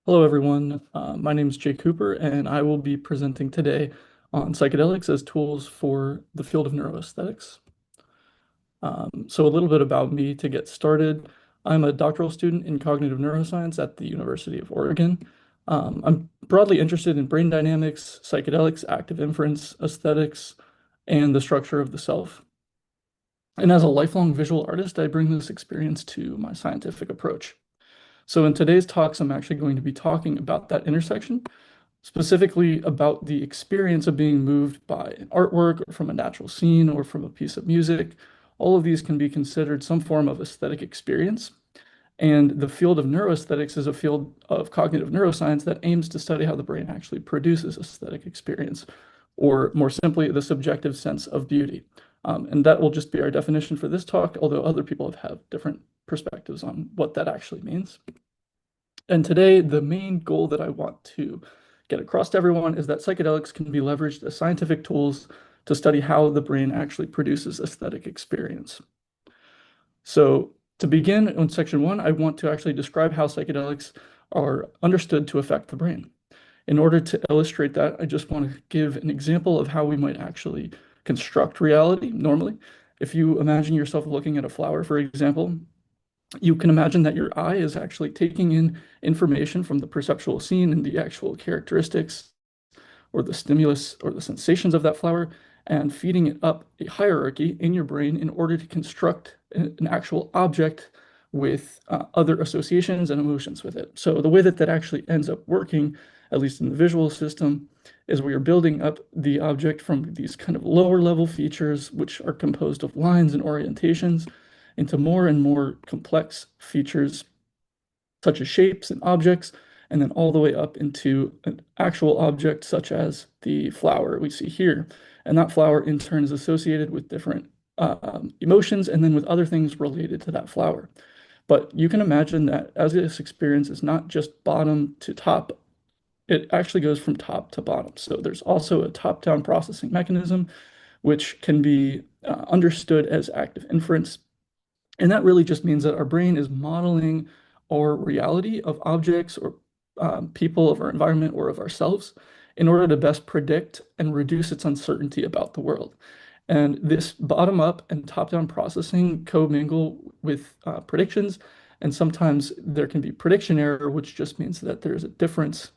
Hello, everyone. My name is Jay Cooper, and I will be presenting today on psychedelics as tools for the field of neuroaesthetics. So a little bit about me to get started. I'm a doctoral student in cognitive neuroscience at the University of Oregon. I'm broadly interested in brain dynamics, psychedelics, active inference, aesthetics, and the structure of the self. And as a lifelong visual artist, I bring this experience to my scientific approach. So in today's talks, I'm actually going to be talking about that intersection, specifically about the experience of being moved by an artwork or from a natural scene or from a piece of music. All of these can be considered some form of aesthetic experience. And the field of neuroaesthetics is a field of cognitive neuroscience that aims to study how the brain actually produces aesthetic experience, or more simply, the subjective sense of beauty. And that will just be our definition for this talk, although other people have different perspectives on what that actually means. And today, the main goal that I want to get across to everyone is that psychedelics can be leveraged as scientific tools to study how the brain actually produces aesthetic experience. So to begin in section one, I want to actually describe how psychedelics are understood to affect the brain. In order to illustrate that, I just want to give an example of how we might actually construct reality normally. If you imagine yourself looking at a flower, for example, you can imagine that your eye is actually taking in information from the perceptual scene and the actual characteristics or the stimulus or the sensations of that flower and feeding it up a hierarchy in your brain in order to construct an actual object with other associations and emotions with it. So the way that that actually ends up working, at least in the visual system, is we are building up the object from these kind of lower level features, which are composed of lines and orientations, into more and more complex features, such as shapes and objects, and then all the way up into an actual object, such as the flower we see here. And that flower, in turn, is associated with different emotions and then with other things related to that flower. But you can imagine that as this experience is not just bottom to top, it actually goes from top to bottom. So there's also a top-down processing mechanism, which can be understood as active inference. And that really just means that our brain is modeling our reality of objects or people of our environment or of ourselves in order to best predict and reduce its uncertainty about the world. And this bottom-up and top-down processing commingle with predictions. And sometimes there can be prediction error, which just means that there's a difference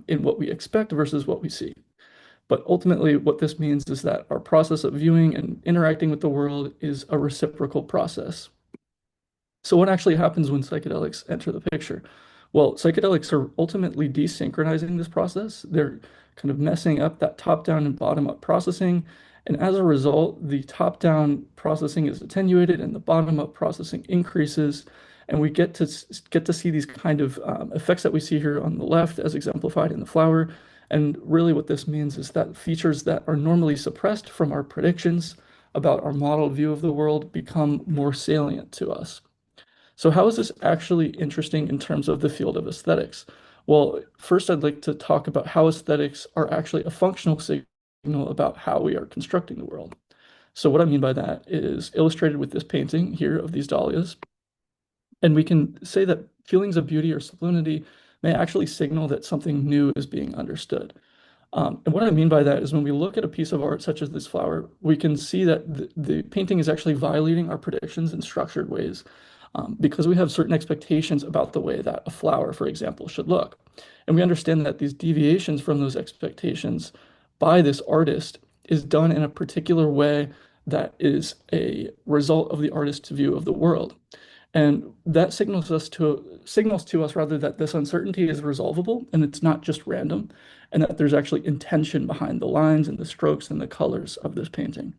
in what we expect versus what we see. But ultimately, what this means is that our process of viewing and interacting with the world is a reciprocal process. So what actually happens when psychedelics enter the picture? Well, psychedelics are ultimately desynchronizing this process. They're kind of messing up that top-down and bottom-up processing. And as a result, the top-down processing is attenuated and the bottom-up processing increases. And we get to see these kind of effects that we see here on the left as exemplified in the flower. And really what this means is that features that are normally suppressed from our predictions about our modeled view of the world become more salient to us. So how is this actually interesting in terms of the field of aesthetics? Well, first I'd like to talk about how aesthetics are actually a functional signal about how we are constructing the world. So what I mean by that is illustrated with this painting here of these dahlias. And we can say that feelings of beauty or sublimity may actually signal that something new is being understood. And what I mean by that is when we look at a piece of art such as this flower, we can see that the painting is actually violating our predictions in structured ways because we have certain expectations about the way that a flower, for example, should look. And we understand that these deviations from those expectations by this artist is done in a particular way that is a result of the artist's view of the world. And that signals to us rather that this uncertainty is resolvable and it's not just random, and that there's actually intention behind the lines and the strokes and the colors of this painting.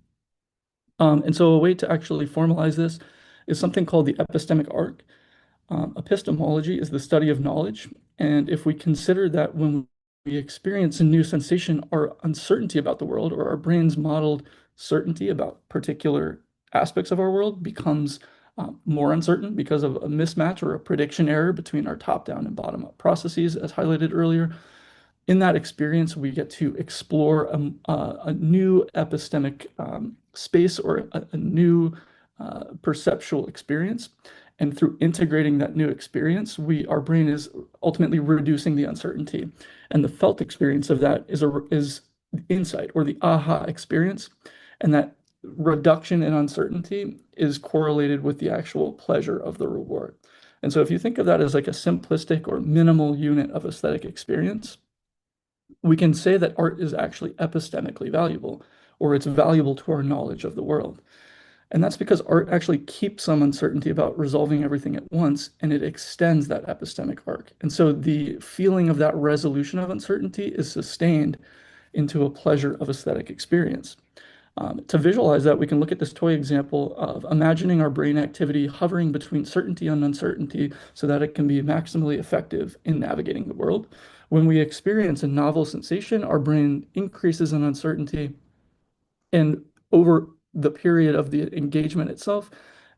And so a way to actually formalize this is something called the epistemic arc. Epistemology is the study of knowledge. And if we consider that when we experience a new sensation, our uncertainty about the world or our brain's modeled certainty about particular aspects of our world becomes more uncertain because of a mismatch or a prediction error between our top-down and bottom-up processes, as highlighted earlier. In that experience, we get to explore a new epistemic space or a new perceptual experience. And through integrating that new experience, our brain is ultimately reducing the uncertainty. And the felt experience of that is the insight or the aha experience. And that reduction in uncertainty is correlated with the actual pleasure of the reward. And so if you think of that as like a simplistic or minimal unit of aesthetic experience, we can say that art is actually epistemically valuable, or it's valuable to our knowledge of the world. And that's because art actually keeps some uncertainty about resolving everything at once, and it extends that epistemic arc. And so the feeling of that resolution of uncertainty is sustained into a pleasure of aesthetic experience. To visualize that, we can look at this toy example of imagining our brain activity hovering between certainty and uncertainty so that it can be maximally effective in navigating the world. When we experience a novel sensation, our brain increases in uncertainty, and over the period of the engagement itself,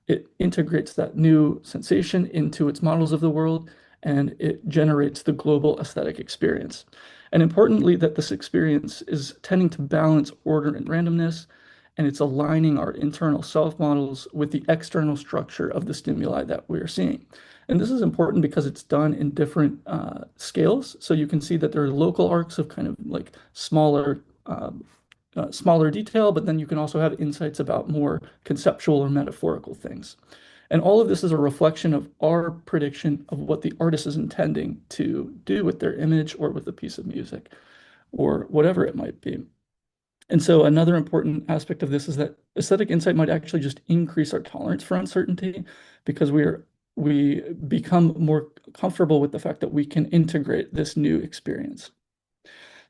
it integrates that new sensation into its models of the world, and it generates the global aesthetic experience. And importantly, that this experience is tending to balance order and randomness, and it's aligning our internal self models with the external structure of the stimuli that we're seeing. And this is important because it's done in different scales. So you can see that there are local arcs of kind of like smaller detail, but then you can also have insights about more conceptual or metaphorical things. And all of this is a reflection of our prediction of what the artist is intending to do with their image or with a piece of music or whatever it might be. And so another important aspect of this is that aesthetic insight might actually just increase our tolerance for uncertainty because we become more comfortable with the fact that we can integrate this new experience.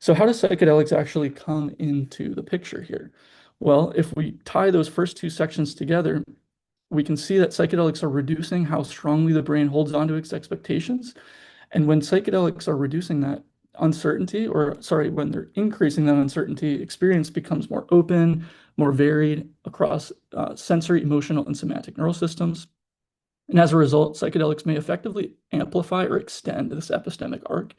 So how does psychedelics actually come into the picture here? Well, if we tie those first two sections together, we can see that psychedelics are reducing how strongly the brain holds onto its expectations. And when psychedelics are reducing that uncertainty, or sorry, when they're increasing that uncertainty, experience becomes more open, more varied across sensory, emotional, and somatic neural systems. And as a result, psychedelics may effectively amplify or extend this epistemic arc.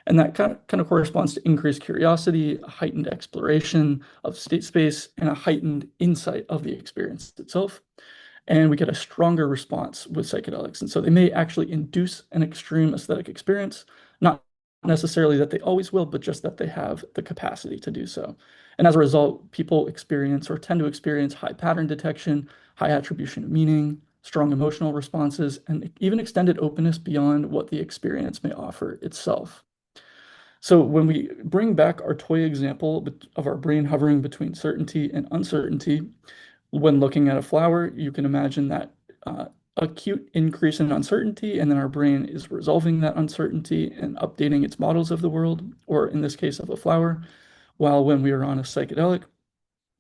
And that kind of corresponds to increased curiosity, a heightened exploration of state space, and a heightened insight of the experience itself. And we get a stronger response with psychedelics. And so they may actually induce an extreme aesthetic experience, not necessarily that they always will, but just that they have the capacity to do so. And as a result, people experience or tend to experience high pattern detection, high attribution of meaning, strong emotional responses, and even extended openness beyond what the experience may offer itself. So when we bring back our toy example of our brain hovering between certainty and uncertainty, when looking at a flower, you can imagine that acute increase in uncertainty, and then our brain is resolving that uncertainty and updating its models of the world, or in this case of a flower. While when we are on a psychedelic,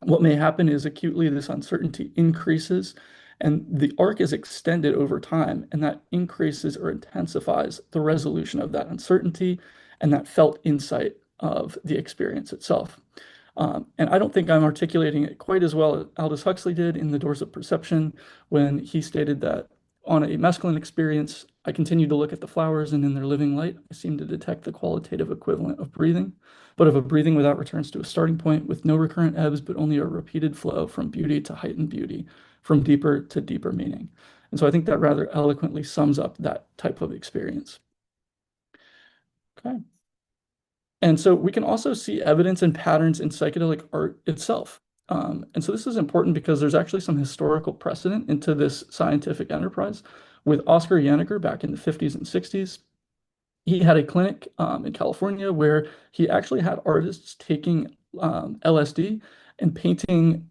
what may happen is acutely this uncertainty increases and the arc is extended over time, and that increases or intensifies the resolution of that uncertainty and that felt insight of the experience itself. And I don't think I'm articulating it quite as well as Aldous Huxley did in The Doors of Perception when he stated that on a mescaline experience, I continue to look at the flowers, and in their living light, I seem to detect the qualitative equivalent of breathing, but of a breathing without returns to a starting point, with no recurrent ebbs, but only a repeated flow from beauty to heightened beauty, from deeper to deeper meaning. And so I think that rather eloquently sums up that type of experience. Okay. And so we can also see evidence and patterns in psychedelic art itself. And so this is important because there's actually some historical precedent into this scientific enterprise. With Oscar Yanniger back in the 50s and 60s, he had a clinic in California where he actually had artists taking LSD and painting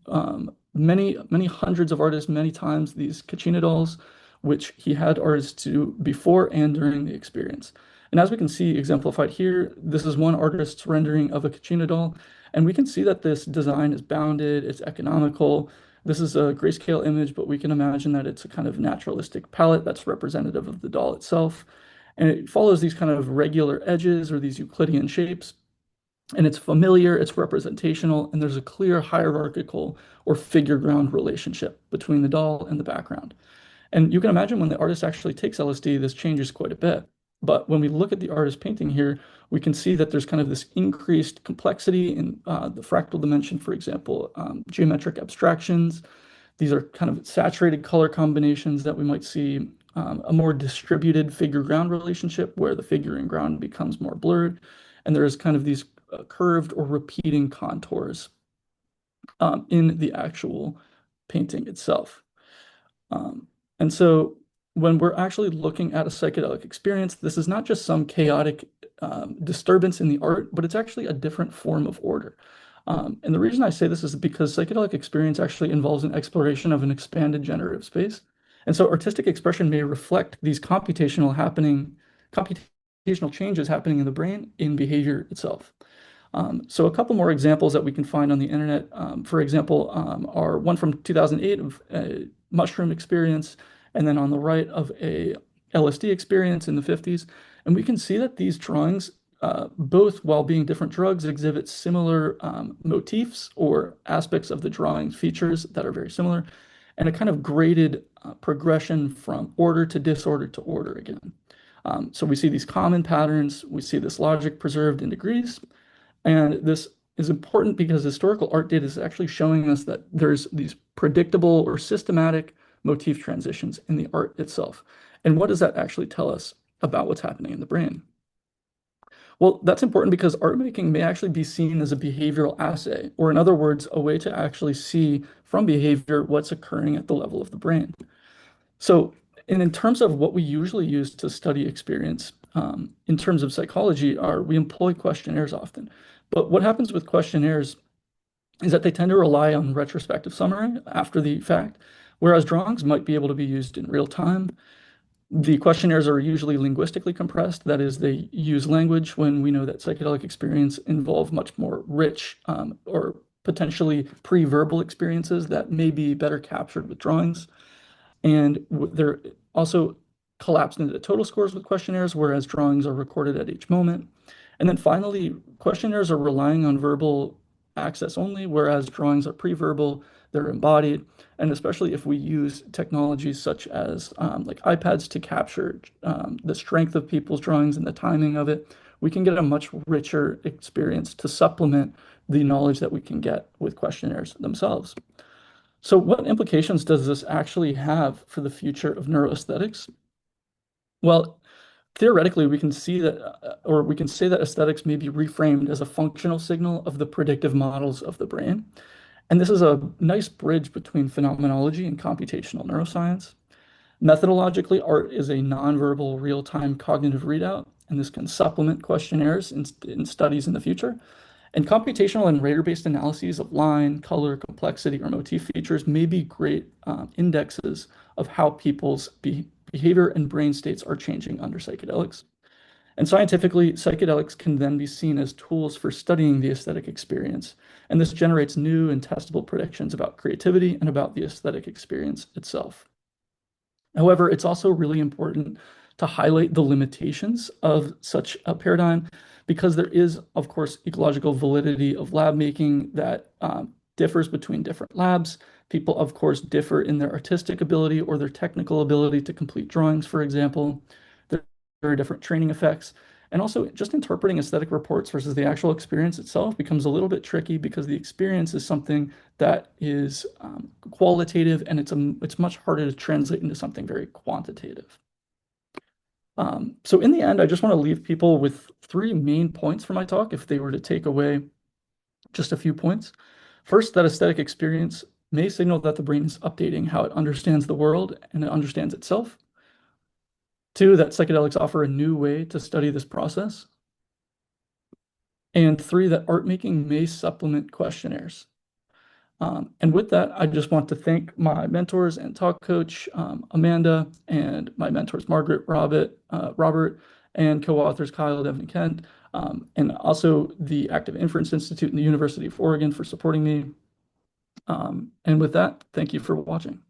many hundreds of artists many times these Kachina dolls, which he had artists do before and during the experience. And as we can see exemplified here, this is one artist's rendering of a Kachina doll, and we can see that this design is bounded, it's economical. This is a grayscale image, but we can imagine that it's a kind of naturalistic palette that's representative of the doll itself. And it follows these kind of regular edges or these Euclidean shapes. And it's familiar, it's representational, and there's a clear hierarchical or figure ground relationship between the doll and the background. And you can imagine when the artist actually takes LSD, this changes quite a bit. But when we look at the artist painting here, we can see that there's kind of this increased complexity in the fractal dimension, for example, geometric abstractions. These are kind of saturated color combinations that we might see a more distributed figure-ground relationship where the figure and ground becomes more blurred, and there's kind of these curved or repeating contours in the actual painting itself. And so when we're actually looking at a psychedelic experience, this is not just some chaotic disturbance in the art, but it's actually a different form of order. And the reason I say this is because psychedelic experience actually involves an exploration of an expanded generative space. And so artistic expression may reflect these computational changes happening in the brain in behavior itself. So a couple more examples that we can find on the internet, for example, are one from 2008 of a mushroom experience, and then on the right of a LSD experience in the 50s. And we can see that these drawings, both while being different drugs, exhibit similar motifs or aspects of the drawing features that are very similar, and a kind of graded progression from order to disorder to order again. So we see these common patterns, we see this logic preserved in degrees, and this is important because historical art data is actually showing us that there's these predictable or systematic motif transitions in the art itself. And what does that actually tell us about what's happening in the brain? Well, that's important because art making may actually be seen as a behavioral assay, or in other words, a way to actually see from behavior what's occurring at the level of the brain. So, and in terms of what we usually use to study experience, in terms of psychology, we employ questionnaires often. But what happens with questionnaires is that they tend to rely on retrospective summary after the fact, whereas drawings might be able to be used in real time. The questionnaires are usually linguistically compressed. That is, they use language when we know that psychedelic experience involve much more rich or potentially pre-verbal experiences that may be better captured with drawings. And they're also collapsed into total scores with questionnaires, whereas drawings are recorded at each moment. And then finally, questionnaires are relying on verbal access only, whereas drawings are pre-verbal, they're embodied. And especially if we use technologies such as like iPads to capture the strength of people's drawings and the timing of it, we can get a much richer experience to supplement the knowledge that we can get with questionnaires themselves. So what implications does this actually have for the future of neuroaesthetics? Well, theoretically, we can see that, or we can say that aesthetics may be reframed as a functional signal of the predictive models of the brain. And this is a nice bridge between phenomenology and computational neuroscience. Methodologically, art is a nonverbal real-time cognitive readout, and this can supplement questionnaires in studies in the future. And computational and rater-based analyses of line, color, complexity, or motif features may be great indexes of how people's behavior and brain states are changing under psychedelics. And scientifically, psychedelics can then be seen as tools for studying the aesthetic experience. And this generates new and testable predictions about creativity and about the aesthetic experience itself. However, it's also really important to highlight the limitations of such a paradigm because there is, of course, ecological validity of lab making that differs between different labs. People, of course, differ in their artistic ability or their technical ability to complete drawings, for example. There are different training effects. And also, just interpreting aesthetic reports versus the actual experience itself becomes a little bit tricky because the experience is something that is qualitative and it's much harder to translate into something very quantitative. So in the end, I just want to leave people with three main points for my talk if they were to take away just a few points. First, that aesthetic experience may signal that the brain is updating how it understands the world and it understands itself. Two, that psychedelics offer a new way to study this process. And three, that art making may supplement questionnaires. And with that, I just want to thank my mentors and talk coach, Amanda, and my mentors, Margaret, Robert, and co-authors Kyle, Devin, and Kent, and also the Active Inference Institute and the University of Oregon for supporting me. And with that, thank you for watching.